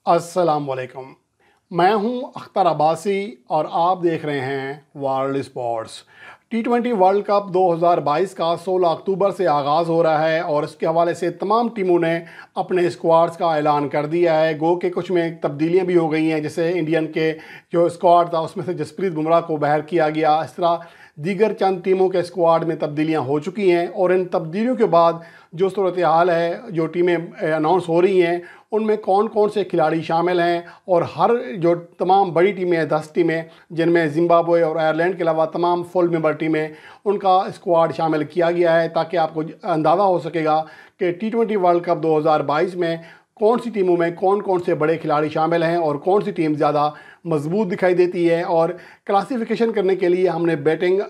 अस्सलाम वालेकुम। मैं हूं अख्तर अब्बासी और आप देख रहे हैं वर्ल्ड स्पोर्ट्स। टी20 वर्ल्ड कप 2022 का 16 अक्टूबर से आगाज़ हो रहा है और इसके हवाले से तमाम टीमों ने अपने स्क्वाड्स का ऐलान कर दिया है। गो के कुछ में तब्दीलियां भी हो गई हैं, जैसे इंडियन के जो स्क्वाड था उसमें से जसप्रीत बुमराह को बाहर किया गया। इस तरह दीगर चंद टीमों के स्क्वाड में तब्दीलियां हो चुकी हैं और इन तब्दीलियों के बाद जो सूरत हाल है, जो टीमें अनाउंस हो रही हैं, उनमें कौन कौन से खिलाड़ी शामिल हैं और हर जो तमाम बड़ी टीमें हैं, 10 टीमें जिनमें जिम्बाब्वे और आयरलैंड के अलावा तमाम फुल मेंबर टीमें, उनका स्क्वाड शामिल किया गया है ताकि आपको अंदाज़ा हो सकेगा कि टी20 वर्ल्ड कप 2022 में कौन सी टीमों में कौन कौन से बड़े खिलाड़ी शामिल हैं और कौन सी टीम ज़्यादा मजबूत दिखाई देती है। और क्लासिफिकेशन करने के लिए हमने बैटिंग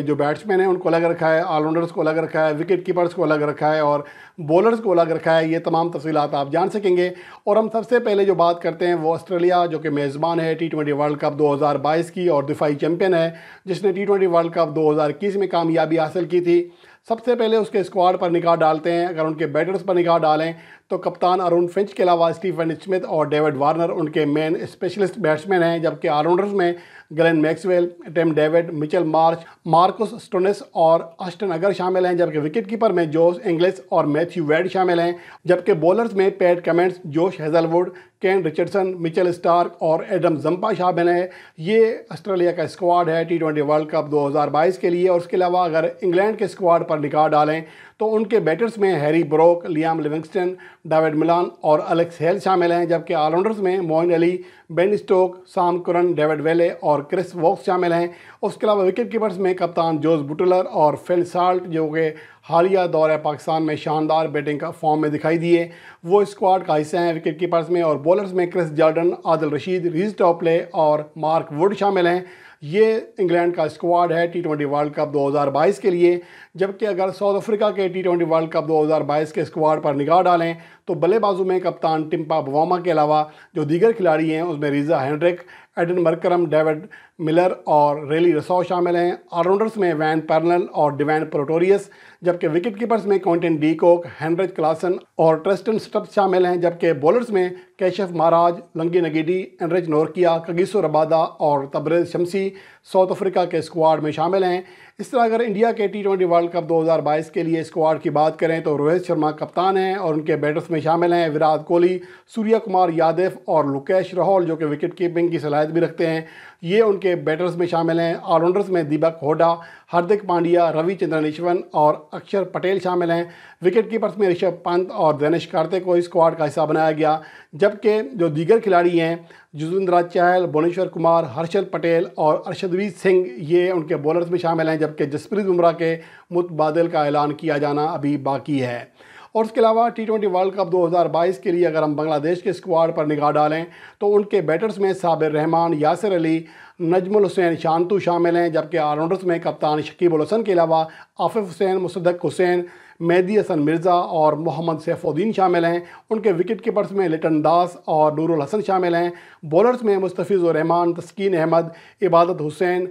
जो बैट्समैन हैं उनको अलग रखा है, ऑलराउंडर्स को अलग रखा है, विकेट कीपर्स को अलग रखा है और बॉलर्स को अलग रखा है। ये तमाम तफसीलात आप जान सकेंगे। और हम सबसे पहले जो बात करते हैं वो ऑस्ट्रेलिया, जो कि मेज़बान है टी20 वर्ल्ड कप 2022 की और दिफाई चैम्पियन है, जिसने टी20 वर्ल्ड कप 2021 में कामयाबी हासिल की थी। सबसे पहले उसके स्क्वाड पर निगाह डालते हैं। अगर उनके बैटर्स पर निगाह डालें तो कप्तान अरुण फिंच के अलावा स्टीफन स्मिथ और डेविड वार्नर उनके मेन स्पेशलिस्ट बैट्समैन हैं, जबकि ऑलराउंडर्स में Glenn Maxwell, Tim David, Mitchell Marsh, Marcus Stoinis और ऑस्टिन अगर शामिल हैं। जबकि विकेट कीपर में जोश इंग्लिश और मैथ्यू वेड शामिल हैं। जबकि बॉलर्स में पैट कमिंस, जोश हेजलवुड, केन रिचर्डसन, मिचेल स्टार्क और एडम जंपा शामिल हैं। ये ऑस्ट्रेलिया का स्क्वाड है टी20 वर्ल्ड कप 2022 के लिए। और उसके अलावा अगर इंग्लैंड के स्क्वाड पर निगाह डालें तो उनके बैटर्स में Harry Brook, Liam Livingstone, David Malan और एलेक्स हेल शामिल हैं। जबकि ऑलराउंडर्स में मोइन अली, बेन स्टोक, साम करन, डेविड वेले और क्रिस वोक्स शामिल हैं। उसके अलावा विकेट कीपर्स में कप्तान जोस बुटलर और फिल साल्ट, जो कि हालिया दौरे पाकिस्तान में शानदार बैटिंग का फॉर्म में दिखाई दिए, वो स्क्वाड का हिस्सा हैं विकेट कीपर्स में। और बॉलर्स में Chris Jordan, Adil Rashid, रीज Topley और मार्क वुड शामिल हैं। ये इंग्लैंड का स्क्वाड है टी20 वर्ल्ड कप 2022 के लिए। जबकि अगर साउथ अफ्रीका के टी20 वर्ल्ड कप 2022 के स्क्वाड पर निगाह डालें तो बल्लेबाजों में कप्तान टिम्पा बवामा के अलावा जो दीगर खिलाड़ी हैं उसमें Reeza Hendricks, Aiden Markram, David Miller और रेली रसौ शामिल हैं। ऑलराउंडर्स में वैन पर्नल और डिवैन प्रोटोरियस। जबकि विकेट कीपर्स में Quinton de Kock, Heinrich Klaasen और ट्रिस्टन स्टब्स शामिल हैं। जबकि बॉलर्स में Keshav Maharaj, Lungi Ngidi, Anrich Nortje, Kagiso Rabada और तबरेज शमसी साउथ अफ्रीका के स्क्वाड में शामिल हैं। इस तरह अगर इंडिया के टी20 वर्ल्ड कप 2022 के लिए स्क्वाड की बात करें तो रोहित शर्मा कप्तान हैं और उनके बैटर्स में शामिल हैं विराट कोहली, सूर्य कुमार यादव और लुकेश राहुल, जो कि विकेट कीपिंग की सलाहियत भी रखते हैं, ये उनके बैटर्स में शामिल हैं। ऑलराउंडर्स में दीपक होडा, हार्दिक पांड्या, रविचंद्रन अश्विन और अक्षर पटेल शामिल हैं। विकेट कीपर्स में ऋषभ पंत और दिनेश कार्तिक को स्क्वाड का हिस्सा बनाया गया। जबकि जो दीगर खिलाड़ी हैं युजवेंद्र चहल, भुवनेश्वर कुमार, हर्षल पटेल और अर्शदीप सिंह, ये उनके बॉलर्स में शामिल हैं। जबकि जसप्रीत बुमराह के मुतबादिल का ऐलान किया जाना अभी बाकी है। और उसके अलावा टी20 वर्ल्ड कप 2022 के लिए अगर हम बांग्लादेश के स्क्वाड पर निगाह डालें तो उनके बैटर्स में साबिर रहमान, यासिर अली, नजमुल हुसैन शांतु शामिल हैं। जबकि ऑलराउंडर्स में कप्तान शकीब उल हसन के अलावा आफिफ हुसैन, मुसद्दक हुसैन, मेहदी हसन मिर्ज़ा और मोहम्मद सैफुद्दीन शामिल हैं। उनके विकेट कीपर्स में लिटन दास और नूरुल हसन शामिल हैं। बॉलर्स में मुस्तफ़िज़ुर रहमान, तस्कीन अहमद, इबादत हुसैन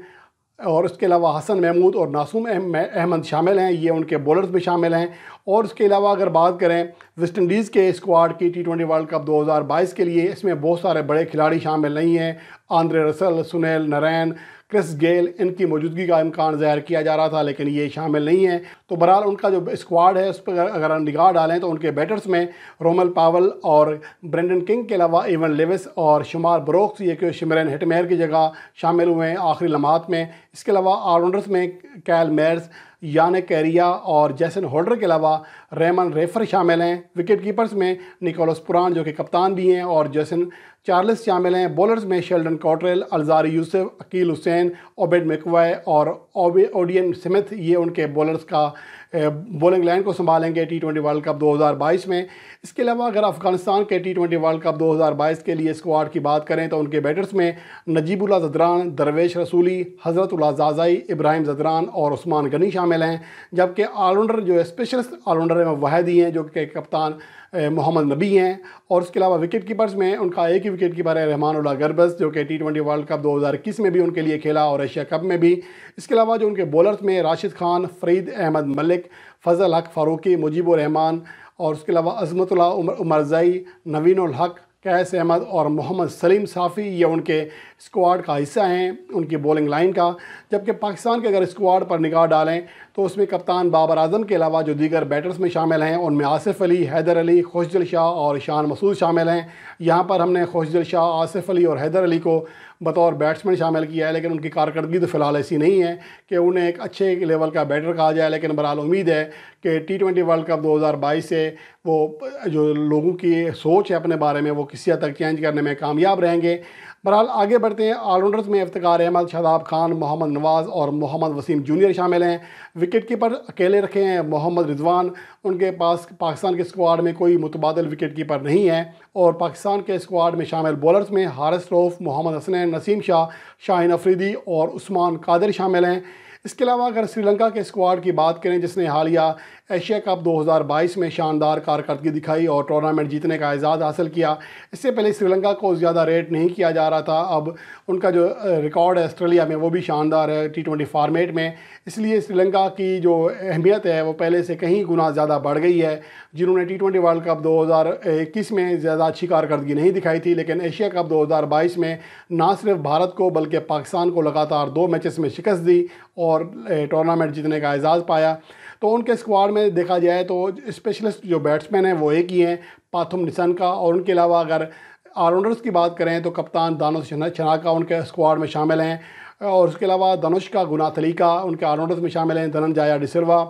और उसके अलावा हसन महमूद और नासूम अहमद शामिल हैं। ये उनके बॉलर्स में शामिल हैं। और उसके अलावा अगर बात करें वेस्ट इंडीज़ के स्क्वाड की टी20 वर्ल्ड कप 2022 के लिए, इसमें बहुत सारे बड़े खिलाड़ी शामिल नहीं हैं। Andre Russell, Sunil Narine, Chris Gayle, इनकी मौजूदगी का इम्कान ज़ाहिर किया जा रहा था लेकिन ये शामिल नहीं है। तो बहरहाल उनका जो स्क्वाड है उस पर अगर निगाह डालें तो उनके बैटर्स में रोमल पावल और ब्रेंडन किंग के अलावा इवन लेविस और शुमार ब्रोक्स, ये कि शिमरन हिटमेयर की जगह शामिल हुए हैं आखिरी लम्हात में। इसके अलावा ऑलराउंडर्स में कैल मेयर्स, यानिक कैरिया और जैसन होल्डर के अलावा रेमन रेफर शामिल हैं। विकेट कीपर्स में निकोलस पुरान, जो कि कप्तान भी हैं, और जैसन चार्ल्स शामिल हैं। बॉलर्स में Sheldon Cottrell, Alzarri Joseph, Akeal Hosein, Obed McCoy और ओडियन स्मिथ, ये उनके बॉलर्स का बॉलिंग लाइन को संभालेंगे टी20 वर्ल्ड कप 2022 में। इसके अलावा अगर अफगानिस्तान के टी20 वर्ल्ड कप 2022 के लिए स्क्वाड की बात करें तो उनके बैटर्स में नजीबुल्लाह ज़दरान, दरवेश रसूली, हज़रतुल्लाह ज़ाज़ाई, इब्राहिम ज़दरान और उस्मान गनी शामिल हैं। जबकि ऑलराउंडर जो स्पेशलिस्ट ऑलराउंडर हैं वो वाहिद ही हैं, जो कि कप्तान मोहम्मद नबी हैं। और उसके अलावा विकेट कीपर्स में उनका एक ही विकेट कीपर है रहमानुल्लाह गरबस, जो कि टी20 वर्ल्ड कप 2021 में भी उनके लिए खेला और एशिया कप में भी। इसके अलावा जो उनके बॉलर्स में राशिद खान, फ़रीद अहमद मलिक, फ़ज़ल हक फ़ारूकी, मुजीबुर रहमान और उसके अलावा अज़मतुल्लाह उमरज़ई, नवीनुल हक, कैस अहमद और मोहम्मद सलीम साफ़ी ये उनके स्क्वाड का हिस्सा हैं, उनकी बॉलिंग लाइन का। जबकि पाकिस्तान के अगर स्क्वाड पर निगाह डालें तो उसमें कप्तान बाबर आजम के अलावा जो दीगर बैटर्स में शामिल हैं उनमें आसिफ अली, हैदर अली, खुशदिल शाह और शान मसूद शामिल हैं। यहाँ पर हमने खुशदिल शाह, आसिफ अली और हैदर अली को बतौर बैट्समैन शामिल किया है, लेकिन उनकी कारकर्दगी तो फ़िलहाल ऐसी नहीं है कि उन्हें एक अच्छे लेवल का बैटर कहा जाए। लेकिन बहरहाल उम्मीद है कि T20 वर्ल्ड कप 2022 से वो जो लोगों की सोच है अपने बारे में वो किसी हद तक चेंज करने में कामयाब रहेंगे। बहरहाल आगे बढ़ते हैं। ऑलराउंडर्स में इफ्तिकार अहमद, शादाब खान, मोहम्मद नवाज़ और मोहम्मद वसीम जूनियर शामिल हैं। विकेट कीपर अकेले रखे हैं मोहम्मद रिजवान। उनके पास पाकिस्तान के स्क्वाड में कोई मुतबादिल विकेट कीपर नहीं है। और पाकिस्तान के स्क्वाड में शामिल बॉलर्स में हारिस रऊफ, मोहम्मद हसनैन, नसीम शाह, शाहीन अफरीदी और उस्मान कादिर शामिल हैं। इसके अलावा अगर श्रीलंका के स्क्वाड की बात करें जिसने हालिया एशिया कप 2022 में शानदार कारकर्दगी दिखाई और टूर्नामेंट जीतने का एजाज़ हासिल किया, इससे पहले श्रीलंका को ज़्यादा रेट नहीं किया जा रहा था। अब उनका जो रिकॉर्ड है ऑस्ट्रेलिया में वो भी शानदार है T20 फॉर्मेट में, इसलिए श्रीलंका की जो अहमियत है वो पहले से कहीं गुना ज़्यादा बढ़ गई है। जिन्होंने T20 वर्ल्ड कप 2021 में ज़्यादा अच्छी कारकर्दगी नहीं दिखाई थी, लेकिन एशिया कप 2022 में ना सिर्फ भारत को बल्कि पाकिस्तान को लगातार 2 मैचेस में शिकस्त दी और टूर्नामेंट जीतने का एजाज़ पाया। तो उनके स्क्वाड में देखा जाए तो स्पेशलिस्ट जो बैट्समैन हैं वो एक ही हैं, पाथुम निशंका। और उनके अलावा अगर ऑलराउंडर्स की बात करें तो कप्तान दानिश शनाका उनके स्क्वाड में शामिल हैं। और उसके अलावा धनुष्का गुनाथलीका उनके ऑलराउंडर्स में शामिल हैं। धनंजया डिसिल्वा,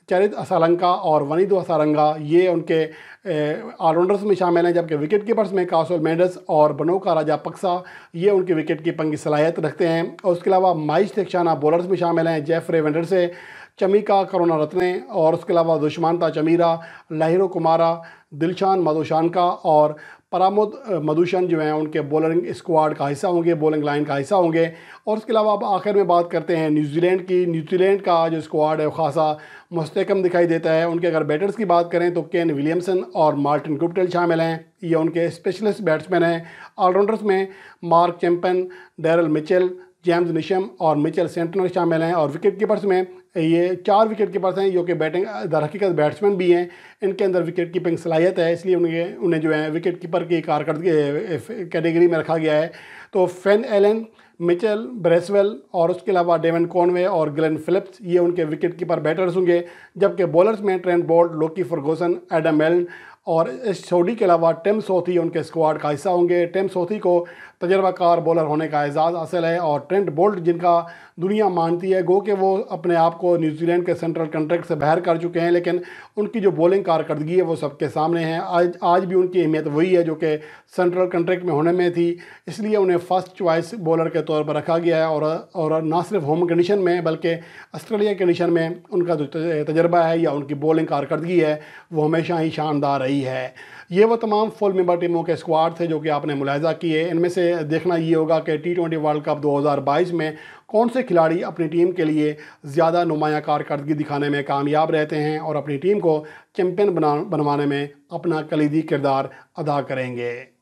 चरित असालंका और वनीदो असारंगा ये उनके ऑलराउंडर्स में शामिल हैं। जबकि विकेट कीपर्स में कासल मेंडिस और बनोका राजापक्सा ये उनकी विकेट कीपिंग की सलाहियत रखते हैं। और उसके अलावा माइश थिक्शाना बॉलर्स में शामिल हैं। जेफरे वेंडरसे, चमिका करुणारत्ने और उसके अलावा दुष्मांता चमीरा, लाहिरो कुमारा, दिलशान मधुशानका और परामोद मधुशन जो हैं उनके बॉलिंग स्क्वाड का हिस्सा होंगे, बॉलिंग लाइन का हिस्सा होंगे। और उसके अलावा अब आखिर में बात करते हैं न्यूजीलैंड की। न्यूजीलैंड का जो स्क्वाड है वो खासा मुस्तकम दिखाई देता है। उनके अगर बैटर्स की बात करें तो केन विलियमसन और मार्टिन गुप्टिल शामिल हैं, ये उनके स्पेशलिस्ट बैट्समैन हैं। ऑलराउंडर्स में Mark Chapman, Daryl Mitchell, James Neesham और मिचेल सेंटनर शामिल हैं। और विकेट कीपर्स में ये 4 विकेट कीपर्स हैं जो कि बैटिंग दर हकीकत बैट्समैन भी हैं, इनके अंदर विकेट कीपिंग सलाहियत है, इसलिए उन्हें जो है विकेट कीपर की कारकर्दगी कैटेगरी में रखा गया है। तो फेन एलन, मिचेल ब्रेसवेल और उसके अलावा डेवन कॉनवे और ग्लेन फिलिप्स ये उनके विकेट कीपर बैटर्स होंगे। जबकि बॉलर्स में ट्रेंट बोल्ट, लोकी फर्गूसन, एडम मेलन और इस सऊदी के अलावा टिम सोथी उनके स्क्वाड का हिस्सा होंगे। टिम सोथी को तजर्बाकार बॉलर होने का एजाज़ हासिल है और ट्रेंट बोल्ट जिनका दुनिया मानती है, गो कि वो अपने आप को न्यूजीलैंड के सेंट्रल कॉन्ट्रैक्ट से बाहर कर चुके हैं, लेकिन उनकी जो बॉलिंग कारकर्दगी है वो सबके सामने है। आज भी उनकी अहमियत वही है जो कि सेंट्रल कॉन्ट्रैक्ट में होने में थी, इसलिए उन्हें फर्स्ट चॉइस बॉलर के तौर पर रखा गया है। और ना सिर्फ होम कंडीशन में बल्कि ऑस्ट्रेलिया कंडीशन में उनका जो तजर्बा है या उनकी बॉलिंग कारकर्दगी है वो हमेशा ही शानदार रही है। ये वो तमाम फुल मेंबर टीमों के स्क्वाड थे जो कि आपने मुलाहिजा किए। इनमें से देखना ये होगा कि T20 वर्ल्ड कप 2022 में कौन से खिलाड़ी अपनी टीम के लिए ज़्यादा नुमाया कारकर्दगी दिखाने में कामयाब रहते हैं और अपनी टीम को चैम्पियन बनवाने में अपना कलीदी किरदार अदा करेंगे।